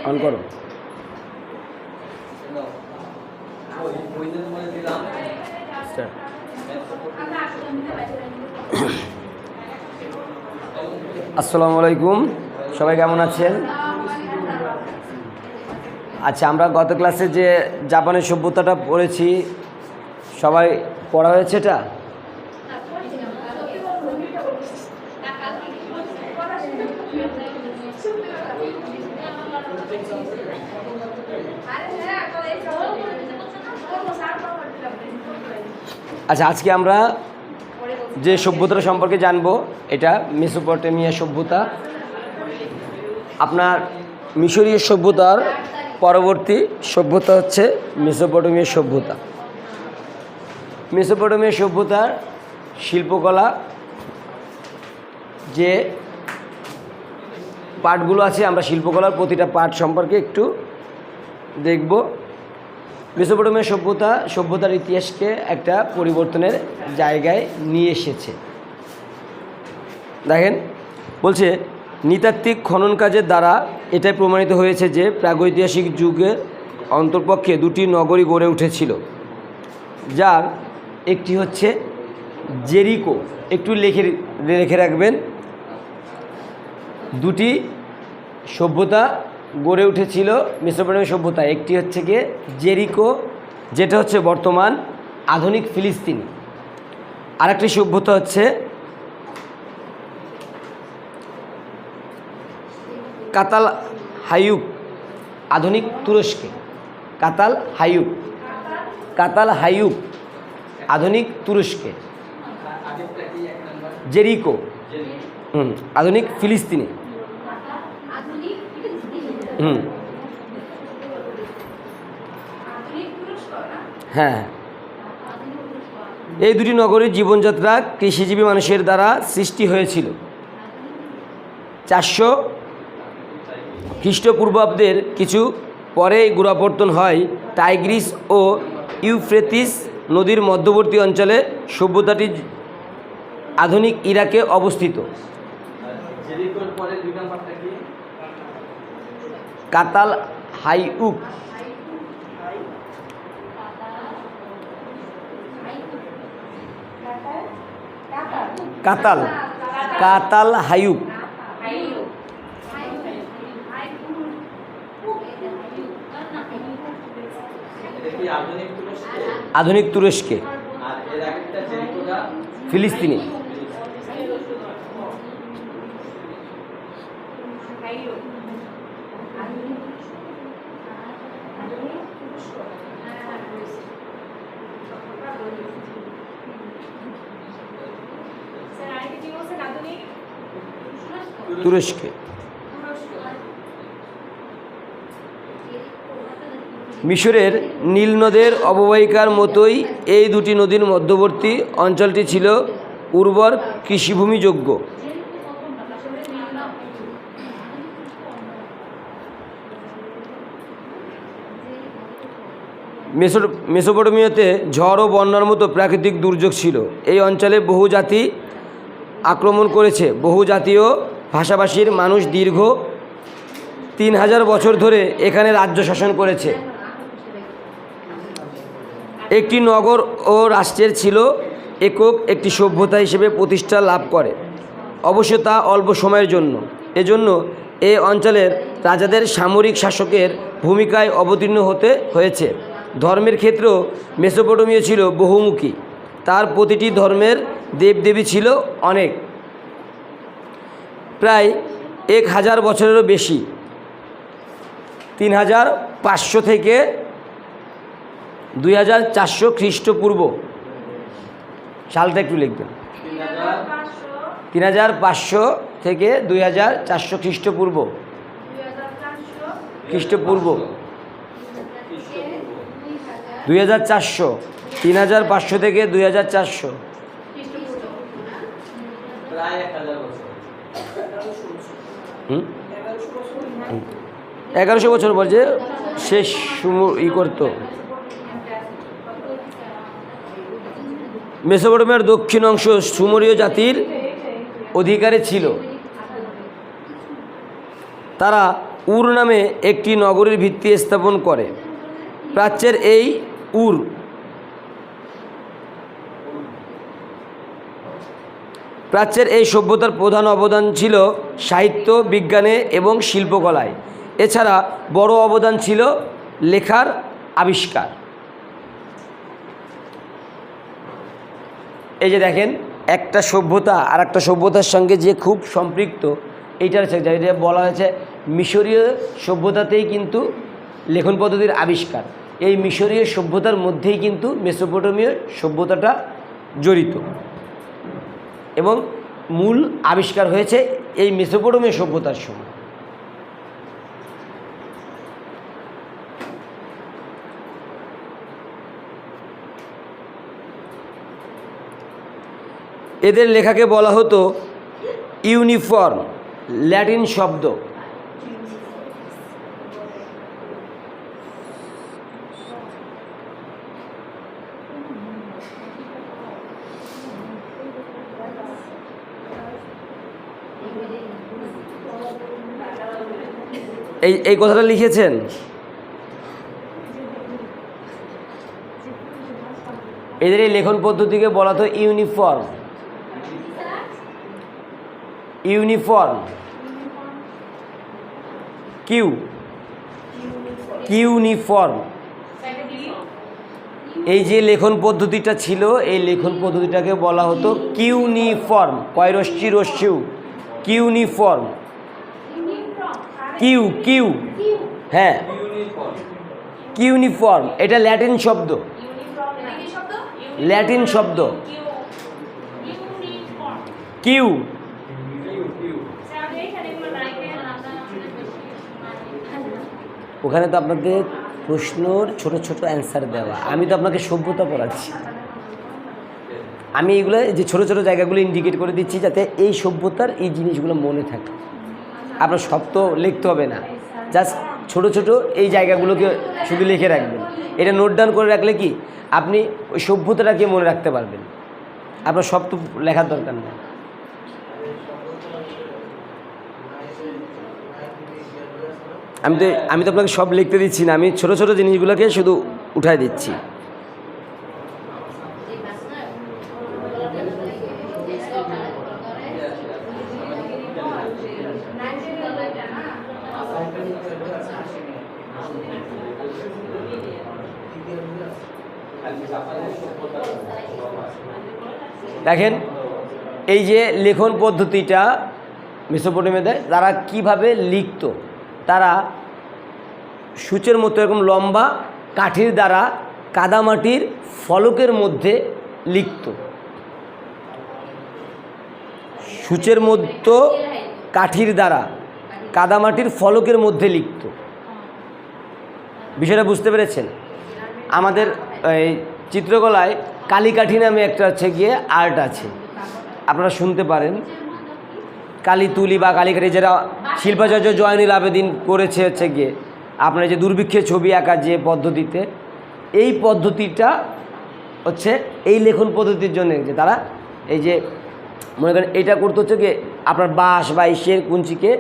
On করো। আসসালামু আলাইকুম, সবাই কেমন আছেন? আচ্ছা, আমরা গত ক্লাসে যে জাপানের সভ্যতাটা পড়েছি, সবাই পড়া হয়েছে এটা? আচ্ছা, আজকে আমরা যে সভ্যতা সম্পর্কে জানবো এটা মেসোপটেমিয়া সভ্যতা। আপনার মিশরীয় সভ্যতার পরবর্তী সভ্যতা হচ্ছে মেসোপটেমিয়া সভ্যতা। মেসোপটেমিয়া সভ্যতার শিল্পকলা যে পার্টগুলো আছে, আমরা শিল্পকলার প্রতিটা পার্ট সম্পর্কে একটু দেখব। মেসোপটেমিয়া সভ্যতার ইতিহাসকে একটা পরিবর্তনের জায়গায় নিয়ে এসেছে। দেখেন, বলছে নৃতাত্ত্বিক খনন কাজের দ্বারা এটাই প্রমাণিত হয়েছে যে প্রাগৈতিহাসিক যুগের অন্তর্পক্ষে দুটি নগরী গড়ে উঠেছিল, যার একটি হচ্ছে জেরিকো। একটু লিখে রাখবেন, দুটি সভ্যতা গড়ে উঠেছিল মেসোপটেমিয়া সভ্যতা। একটি হচ্ছে গিয়ে জেরিকো, যেটা হচ্ছে বর্তমান আধুনিক ফিলিস্তিন। আরেকটি সভ্যতা হচ্ছে কাতাল হাইউক, আধুনিক তুরস্কে। কাতাল হাইউক আধুনিক তুরস্কে। জেরিকো আধুনিক ফিলিস্তিনে। হ্যাঁ, এই দুটি নগরীর জীবনযাত্রা কৃষিজীবী মানুষের দ্বারা সৃষ্টি হয়েছিল। 400 খ্রিস্টপূর্বাব্দের কিছু পরে গোড়াপত্তন হয় টাইগ্রিস ও ইউফ্রেটিস নদীর মধ্যবর্তী অঞ্চলে। সভ্যতাটি আধুনিক ইরাকে অবস্থিত। কাতাল হাইউক। কাতাল হাইউক আধুনিক তুরস্কে, ফিলিস্তিনে। তুরস্কে। মিশরের নীল নদের অববাহিকার মতোই এই দুটি নদীর মধ্যবর্তী অঞ্চলটি ছিল উর্বর কৃষিভূমিযোগ্য। মেসোপটেমিয়াতে ঝড় ও বন্যার মতো প্রাকৃতিক দুর্যোগ ছিল। এই অঞ্চলে বহু জাতি আক্রমণ করেছে। বহু জাতীয় ভাষাভাষীর মানুষ দীর্ঘ 3000 বছর ধরে এখানে রাজ্য শাসন করেছে। একটি নগর ও রাষ্ট্রের ছিল একক একটি সভ্যতা হিসেবে প্রতিষ্ঠা লাভ করে, অবশ্য তা অল্প সময়ের জন্য। এজন্য এই অঞ্চলের রাজাদের সামরিক শাসকের ভূমিকায় অবতীর্ণ হতে হয়েছে। ধর্মের ক্ষেত্রেও মেসোপটেমিয়া ছিল বহুমুখী। তার প্রতিটি ধর্মের দেবদেবী ছিল অনেক, প্রায় 1000 বছরেরও বেশি। 3500 থেকে 2400 খ্রিস্টপূর্ব সালটা একটু লিখবেন। 3500 থেকে 2400 খ্রিস্টপূর্ব। 2400, 3500 থেকে 2400, প্রায় 1000 বছর। 1100 বছর বলছে শেষ করতো। মেসোপটেমিয়ার দক্ষিণ অংশ সুমেরীয় জাতির অধিকারে ছিল। তারা উর নামে একটি নগরীর ভিত্তি স্থাপন করে। প্রাচ্যের এই সভ্যতার প্রধান অবদান ছিল সাহিত্য, বিজ্ঞানে এবং শিল্পকলায়। এছাড়া বড় অবদান ছিল লেখার আবিষ্কার। এই যে দেখেন, একটা সভ্যতা আর একটা সভ্যতার সঙ্গে যে খুব সম্পৃক্ত, এইটার যেটা বলা হয়েছে মিশরীয় সভ্যতাতেই কিন্তু লেখন পদ্ধতির আবিষ্কার। এই মিশরীয় সভ্যতার মধ্যেই কিন্তু মেসোপটেমীয় সভ্যতাটা জড়িত এবং মূল আবিষ্কার হয়েছে এই মেসোপটেমীয় সভ্যতার সময়। এদের লেখাকে বলা হতো ইউনিফর্ম, ল্যাটিন শব্দ। এই কথাটা লিখেছেন এদের এই লেখন পদ্ধতিকে বলা হতো ইউনিফর্ম। কিউনিফর্ম। এই যে লেখন পদ্ধতিটা ছিল, এই লেখন পদ্ধতিটাকে বলা হতো কিউনিফর্ম। কয়রশ্চি রশ্মিউ, কিউনিফর্ম। কিউ, হ্যাঁ, কিউনিফর্ম। এটা ল্যাটিন শব্দ, কিউ। ওখানে তো আপনাদের প্রশ্নর ছোট ছোট অ্যান্সার দেওয়া, আমি তো আপনাকে সভ্যতা পড়াচ্ছি। আমি এইগুলো যে ছোট ছোট জায়গাগুলো ইন্ডিকেট করে দিচ্ছি যাতে এই সভ্যতার এই জিনিসগুলো মনে থাকে। আপনার সব তো লিখতে হবে না, জাস্ট ছোট ছোট এই জায়গাগুলোকে শুধু লিখে রাখবেন। এটা নোট ডাউন করে রাখলে কি আপনি ওই সভ্যতাটাকে মনে রাখতে পারবেন। আপনার সব তো লেখার দরকার নেই। আমি তো আপনাকে সব লিখতে দিচ্ছি না, আমি ছোট ছোট জিনিসগুলোকে শুধু উঠাই দিচ্ছি। দেখেন, এই যে লেখন পদ্ধতিটা মেসোপটেমিয়াতে তারা কিভাবে লিখত, তারা সূচের মতো এরকম লম্বা কাঠির দ্বারা কাদামাটির ফলকের মধ্যে লিখত। সূচের মতো কাঠির দ্বারা কাদামাটির ফলকের মধ্যে লিখত। বিষয়টা বুঝতে পেরেছেন? আমাদের এই চিত্রকলায় কালীকাঠি নামে একটা হচ্ছে গিয়ে আর্ট আছে, আপনারা শুনতে পারেন। কালী তুলি বা কালীকাঠি, যেটা শিল্পাচার্য জয়নুল আবেদিন করেছে হচ্ছে গিয়ে আপনার যে দুর্ভিক্ষের ছবি আঁকার যে পদ্ধতিতে, এই পদ্ধতিটা হচ্ছে এই লেখন পদ্ধতির জন্য যে তারা এই যে মনে করেন এটা করতে হচ্ছে গিয়ে আপনার বাঁশ বা ইসের কুঞ্চিকে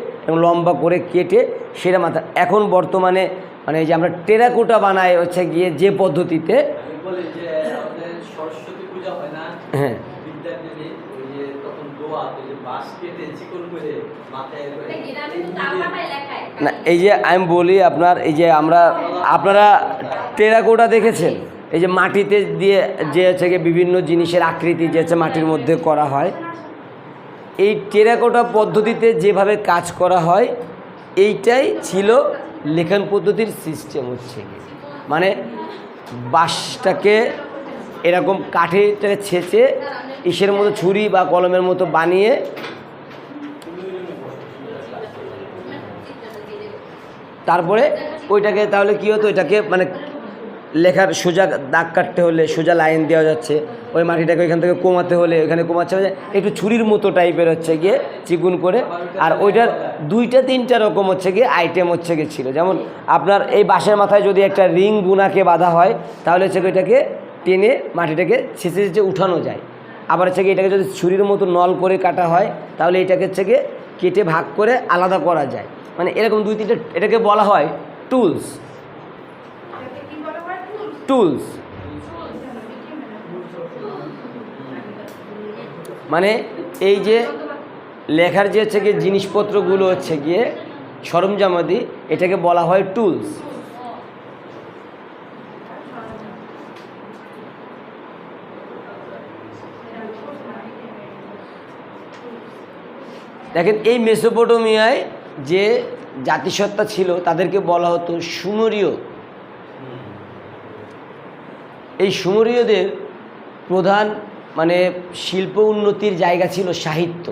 লম্বা করে কেটে সেটা মাথা। এখন বর্তমানে মানে এই যে আমরা টেরাকোটা বানাই হচ্ছে গিয়ে যে পদ্ধতিতে, সরস্বতী পূজা হয় না, হ্যাঁ, না এই যে আমি বলি আপনার, এই যে আপনারা টেরাকোটা দেখেছেন, এই যে মাটিতে দিয়ে যে হচ্ছে গিয়ে বিভিন্ন জিনিসের আকৃতি যে হচ্ছে মাটির মধ্যে করা হয়, এই টেরাকোটা পদ্ধতিতে যেভাবে কাজ করা হয় এইটাই ছিল লেখন পদ্ধতির সিস্টেম। হচ্ছে মানে বাঁশটাকে এরকম কাঠিটাকে ছেঁচে ইসের মতো ছুরি বা কলমের মতো বানিয়ে তারপরে ওইটাকে তাহলে কী হতো, এটাকে মানে লেখার সোজা দাগ কাটতে হলে সোজা লাইন দেওয়া যাচ্ছে, ওই মাটিটাকে ওইখান থেকে কমাতে হলে ওইখানে কমাচ্ছে, একটু ছুরির মতো টাইপের হচ্ছে গিয়ে চিকুন করে। আর ওইটার 2-3টা রকম হচ্ছে গিয়ে আইটেম হচ্ছে গিয়ে ছিল। যেমন আপনার এই বাঁশের মাথায় যদি একটা রিং বুনাকে বাঁধা হয় তাহলে হচ্ছে এটাকে টেনে মাটিটাকে ছেঁচে ছেঁচে উঠানো যায়। আবার হচ্ছে গিয়ে এটাকে যদি ছুরির মতো নল করে কাটা হয় তাহলে এটাকে হচ্ছে গিয়ে কেটে ভাগ করে আলাদা করা যায়। মানে এরকম 2-3টা, এটাকে বলা হয় টুলস। টুলস মানে এই যে লেখার যে হচ্ছে গিয়ে জিনিসপত্রগুলো হচ্ছে গিয়ে সরঞ্জামাদি, এটাকে বলা হয় টুলস। দেখেন এই মেসোপটেমিয়ায় যে জাতিসত্তা ছিল তাদেরকে বলা হতো সুমেরীয়। এই সুমেরীয়দের প্রধান মানে শিল্প উন্নতির জায়গা ছিল সাহিত্য।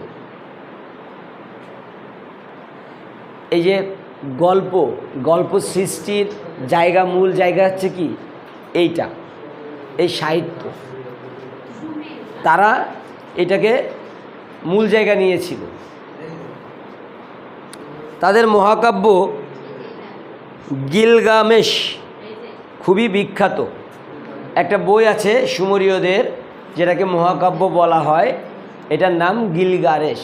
এই যে গল্প সৃষ্টির জায়গা, মূল জায়গা হচ্ছে কি এইটা, এই সাহিত্য। তারা এটাকে মূল জায়গা নিয়েছিল। তাদের মহাকাব্য গিলগামেশ খুবই বিখ্যাত। একটা বই আছে সুমেরীয়দের যেটাকে মহাকাব্য বলা হয়, এটার নাম গিলগামেশ।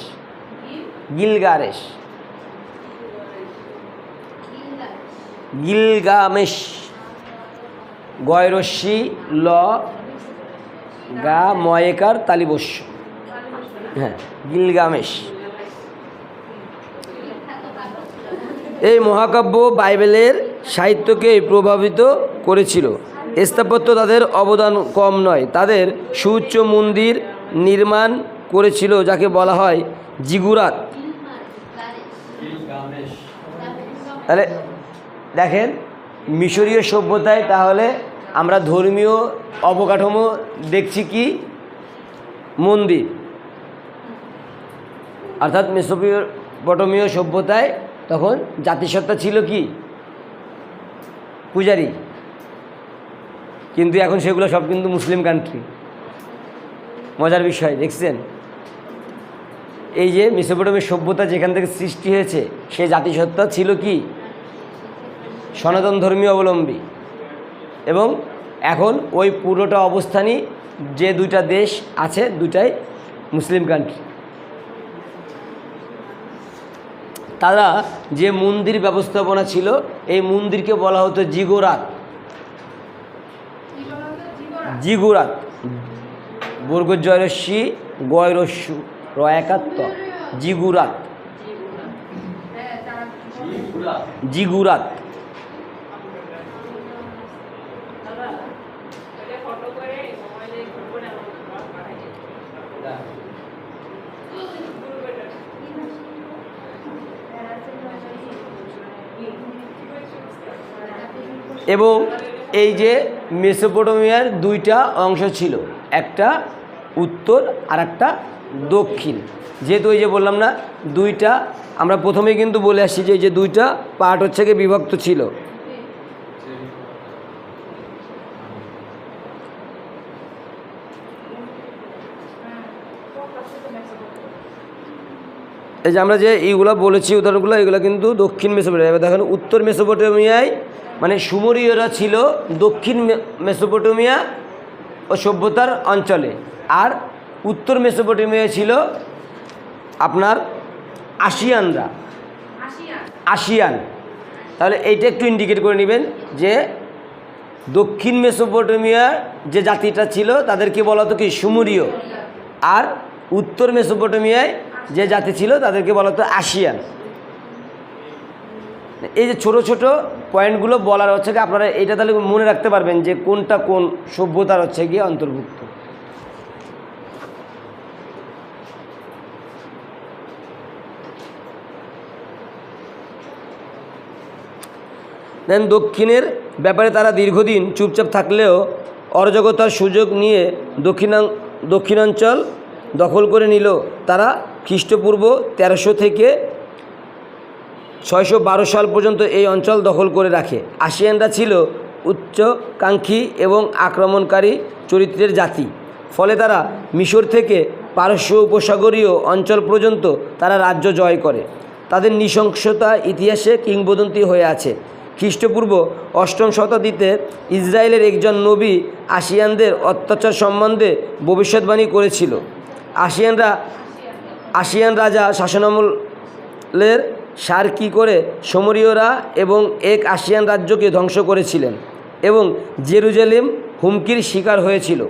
গিলগামেশ, গয়রস্যি ল গা ময়েকার তালিবস্য, হ্যাঁ গিলগামেশ। এই মহাকাব্য বাইবেলের সাহিত্যকে প্রভাবিত করেছিল। স্থাপত্য তাদের অবদান কম নয়। তাদের সুউচ্চ মন্দির নির্মাণ করেছিল যাকে বলা হয় জিগুরাত। তাহলে দেখেন মিশরীয় সভ্যতায় তাহলে আমরা ধর্মীয় অবকাঠামো দেখছি কি মন্দির, অর্থাৎ মেসোপটেমীয় সভ্যতায় তখন জাতিসত্তা ছিল কি পূজারী, কিন্তু এখন সেগুলো সব কিন্তু মুসলিম কান্ট্রি। মজার বিষয় দেখছেন, এই যে মেসোপটেমীয় সভ্যতা যেখান থেকে সৃষ্টি হয়েছে সেই জাতিসত্তা ছিল কি সনাতন ধর্মীয় অবলম্বী, এবং এখন ওই পুরোটা অবস্থানই যে 2টা দেশ আছে, 2টাই মুসলিম কান্ট্রি। তারা যে মন্দির ব্যবস্থাপনা ছিল এই মন্দিরকে বলা হতো জিগুরাত। বর্গজয়রস্যি গয়রস্যু রয়াকাত্ত, জিগুরাত। এবং এই যে মেসোপটেমিয়ার 2টা অংশ ছিল, একটা উত্তর আর একটা দক্ষিণ। যেহেতু এই যে বললাম না 2টা, আমরা প্রথমেই কিন্তু বলে আসছি যে এই যে 2টা পার্ট হচ্ছে গিয়ে বিভক্ত ছিল। এই যে আমরা যে এইগুলো বলেছি উদাহরণগুলো, এগুলো কিন্তু দক্ষিণ মেসোপটেমিয়া। দেখেন উত্তর মেসোপটেমিয়ায় মানে সুমেরীয়রা ছিল দক্ষিণ মেসোপটেমিয়া ও সভ্যতার অঞ্চলে, আর উত্তর মেসোপটেমিয়া ছিল আপনার আসিয়ান। তাহলে এইটা একটু ইন্ডিকেট করে নেবেন যে দক্ষিণ মেসোপটেমিয়ার যে জাতিটা ছিল তাদেরকে বলা হতো কি সুমেরীয়, আর উত্তর মেসোপটেমিয়ায় যে জাতি ছিল তাদেরকে বলা হতো আসিয়ান। এই যে ছোট ছোট পয়েন্টগুলো বলার হচ্ছে কি আপনারা এটা তাহলে মনে রাখতে পারবেন যে কোনটা কোন সভ্যতার হচ্ছে গিয়ে অন্তর্ভুক্ত। দেন দক্ষিণের ব্যাপারে তারা দীর্ঘদিন চুপচাপ থাকলেও অরাজকতার সুযোগ নিয়ে দক্ষিণাঞ্চল দখল করে নিল। তারা খ্রিস্টপূর্ব 1300 থেকে 612 সাল পর্যন্ত এই অঞ্চল দখল করে রাখে। আসিয়ানরা ছিল উচ্চাকাঙ্ক্ষী এবং আক্রমণকারী চরিত্রের জাতি। ফলে তারা মিশর থেকে পারস্য উপসাগরীয় অঞ্চল পর্যন্ত তারা রাজ্য জয় করে। তাদের নৃশংসতা ইতিহাসে কিংবদন্তি হয়ে আছে। খ্রিস্টপূর্ব 8ম শতাব্দীতে ইসরায়েলের একজন নবী আসিয়ানদের অত্যাচার সম্বন্ধে ভবিষ্যৎবাণী করেছিল। আসিয়ান রাজা শাসনামলের সার কী করে সোমরীয়রা এবং এক আসিয়ান রাজ্যকে ধ্বংস করেছিলেন এবং জেরুজালেম হুমকির শিকার হয়েছিল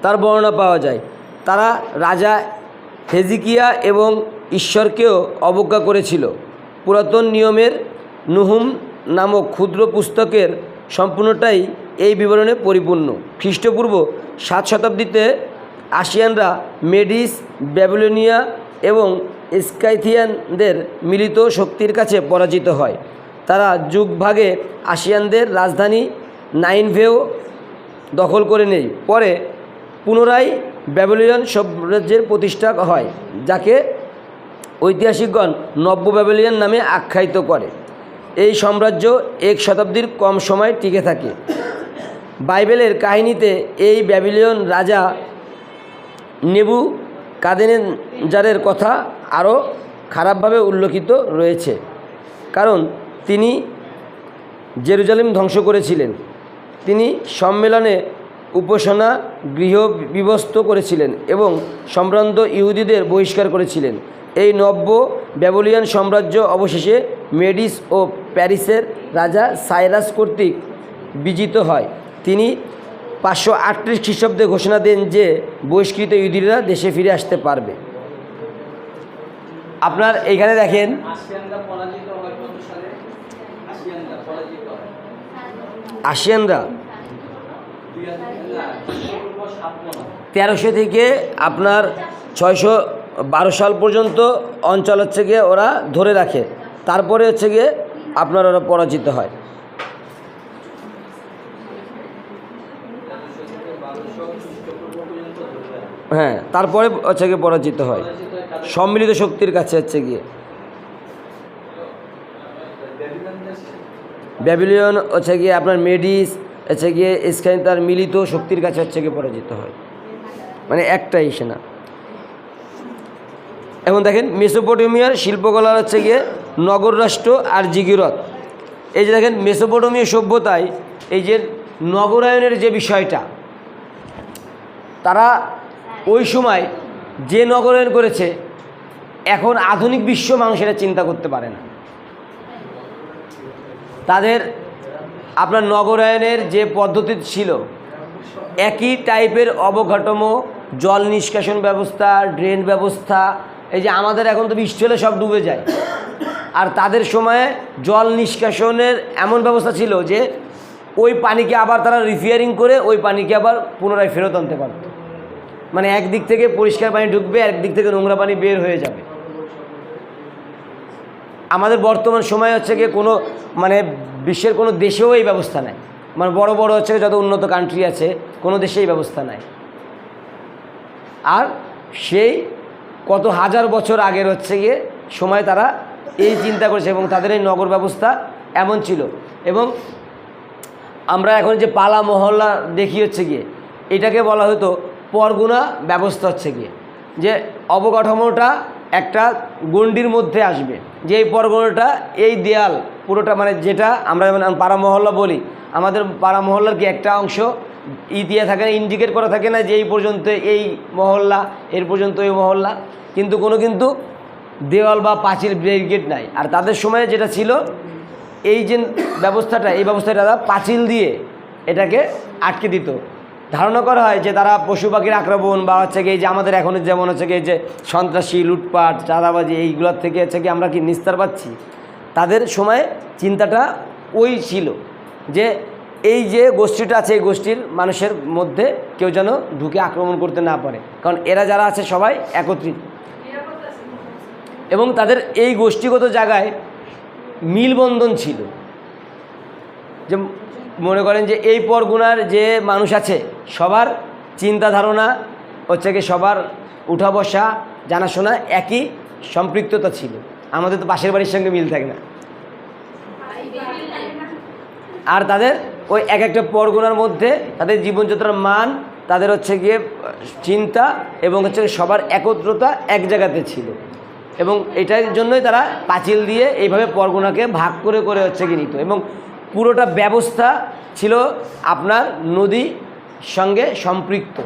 তার বর্ণনা পাওয়া যায়। তারা রাজা হেজিকিয়া এবং ঈশ্বরকেও অবজ্ঞা করেছিল। পুরাতন নিয়মের নুহুম নামক ক্ষুদ্র পুস্তকের সম্পূর্ণটাই এই বিবরণে পরিপূর্ণ। খ্রিস্টপূর্ব 7 শতাব্দীতে আসিয়ানরা মেডিস, ব্যাবিলনিয়া এবং স্কাইথিয়ানদের মিলিত শক্তির কাছে পরাজিত হয়। তারা যুগভাগে আসিয়ানদের রাজধানী নাইনভেও দখল করে নেয়। পরে পুনরায় ব্যাবিলনিয়ান সাম্রাজ্যের প্রতিষ্ঠা হয়, যাকে ঐতিহাসিকগণ নব্য ব্যাবিলনিয়ান নামে আখ্যায়িত করে। এই সাম্রাজ্য 1 শতাব্দীর কম সময় টিকে থাকে। বাইবেলের কাহিনীতে এই ব্যাবিলন রাজা নেবুকাদনেজারের কথা আরও খারাপভাবে উল্লেখিত রয়েছে, কারণ তিনি জেরুজালেম ধ্বংস করেছিলেন। তিনি সম্মেলনে উপাসনা গৃহ বিভক্ত করেছিলেন এবং সম্ভ্রান্ত ইহুদিদের বহিষ্কার করেছিলেন। এই নব্য ব্যাবিলনিয়ান সাম্রাজ্য অবশেষে মেডিস ও প্যারিসের রাজা সাইরাস কর্তৃক বিজিত হয়। তিনি 538 খ্রিস্টাব্দে ঘোষণা দেন যে বহিষ্কৃত ইহুদিরা দেশে ফিরে আসতে পারবে। আপনার এইখানে দেখেন আসিয়ানরা পরাজিত হয় কত সালে? আসিয়ানরা পরাজিত হয় আসিয়ানরা 1300 থেকে আপনার 612 সাল পর্যন্ত অঞ্চল হচ্ছে গিয়ে ওরা ধরে রাখে। তারপরে হচ্ছে গিয়ে আপনার ওরা পরাজিত হয়। হ্যাঁ, তারপরে হচ্ছে গিয়ে পরাজিত হয় সম্মিলিত শক্তির কাছে হচ্ছে গিয়ে। ব্যাবিলন হচ্ছে গিয়ে আপনার মেডিস হচ্ছে গিয়ে স্কাইন তার মিলিত শক্তির কাছে হচ্ছে গিয়ে পরাজিত হয়, মানে একটাই সেনা। এখন দেখেন মেসোপটেমিয়ার শিল্পকলার হচ্ছে গিয়ে নগর রাষ্ট্র আর জিগিরত। এই যে দেখেন মেসোপটেমীয় সভ্যতায় এই যে নগরায়নের যে বিষয়টা, তারা ওই সময় যে নগরায়ন করেছে, এখন আধুনিক বিশ্ব মানুষ এটা চিন্তা করতে পারে না। তাদের আপনার নগরায়নের যে পদ্ধতি ছিল, একই টাইপের অবকাঠামো, জল নিষ্কাশন ব্যবস্থা, ড্রেন ব্যবস্থা। এই যে আমাদের এখন তো বৃষ্টি হলে সব ডুবে যায়, আর তাদের সময়ে জল নিষ্কাশনের এমন ব্যবস্থা ছিল যে ওই পানিকে আবার তারা রিপেয়ারিং করে ওই পানিকে আবার পুনরায় ফেরত আনতে পারত। মানে একদিক থেকে পরিষ্কার পানি ঢুকবে, একদিক থেকে নোংরা পানি বের হয়ে যাবে। আমাদের বর্তমান সময় হচ্ছে গিয়ে কোনো মানে বিশ্বের কোনো দেশেও এই ব্যবস্থা নাই। মানে বড় বড় হচ্ছে যত উন্নত কান্ট্রি আছে, কোনো দেশে এই ব্যবস্থা নাই। আর সেই কত হাজার বছর আগের হচ্ছে গিয়ে সময় তারা এই চিন্তা করেছে এবং তাদের এই নগর ব্যবস্থা এমন ছিল। এবং আমরা এখন যে পালা মহল্লা দেখি হচ্ছে গিয়ে, এটাকে বলা হতো পরগনা ব্যবস্থা। হচ্ছে গিয়ে যে অবকাঠামোটা একটা গণ্ডির মধ্যে আসবে, যে এই পরগনাটা এই দেয়াল পুরোটা, মানে যেটা আমরা যেমন পাড়া মহল্লা বলি, আমাদের পাড়া মহল্লার কি একটা অংশ দিয়ে থাকে না, ইন্ডিকেট করা থাকে না যে এই পর্যন্ত এই মহল্লা, এর পর্যন্ত এই মহল্লা, কিন্তু কোনো দেওয়াল বা পাঁচিল ব্যারিকেড নাই। আর তাদের সময়ে যেটা ছিল, এই যে ব্যবস্থাটা, এই ব্যবস্থাটা তারা পাঁচিল দিয়ে এটাকে আটকে দিত। ধারণা করা হয় যে তারা পশু পাখির আক্রমণ বা হচ্ছে কি এই যে আমাদের এখন যেমন হচ্ছে কি এই যে সন্ত্রাসী, লুটপাট, চাঁদাবাজি, এইগুলোর থেকে হচ্ছে কি আমরা কি নিস্তার পাচ্ছি। তাদের সময়ে চিন্তাটা ওই ছিল যে এই যে গোষ্ঠীটা আছে, এই গোষ্ঠীর মানুষের মধ্যে কেউ যেন ঢুকে আক্রমণ করতে না পারে, কারণ এরা যারা আছে সবাই একত্রিত। এবং তাদের এই গোষ্ঠীগত জায়গায় মিলবন্ধন ছিল। যে মনে করেন যে এই পরগনার যে মানুষ আছে, সবার চিন্তা ধারণা হচ্ছে কি, সবার উঠা বসা, জানাশোনা একই সম্পৃক্ততা ছিল। আমাদের তো পাশের বাড়ির সঙ্গে মিল থাকে না। আর তাদের ওই এক একটা পরগনার মধ্যে তাদের জীবনযাত্রার মান, তাদের হচ্ছে গিয়ে চিন্তা এবং হচ্ছে সবার একত্রতা এক জায়গাতে ছিল। এবং এটার জন্যই তারা পাঁচিল দিয়ে এইভাবে পরগনাকে ভাগ করে করে হচ্ছে গিয়ে নিত। এবং পুরোটা ব্যবস্থা ছিল আপনার নদী সঙ্গে সম্পৃক্ত।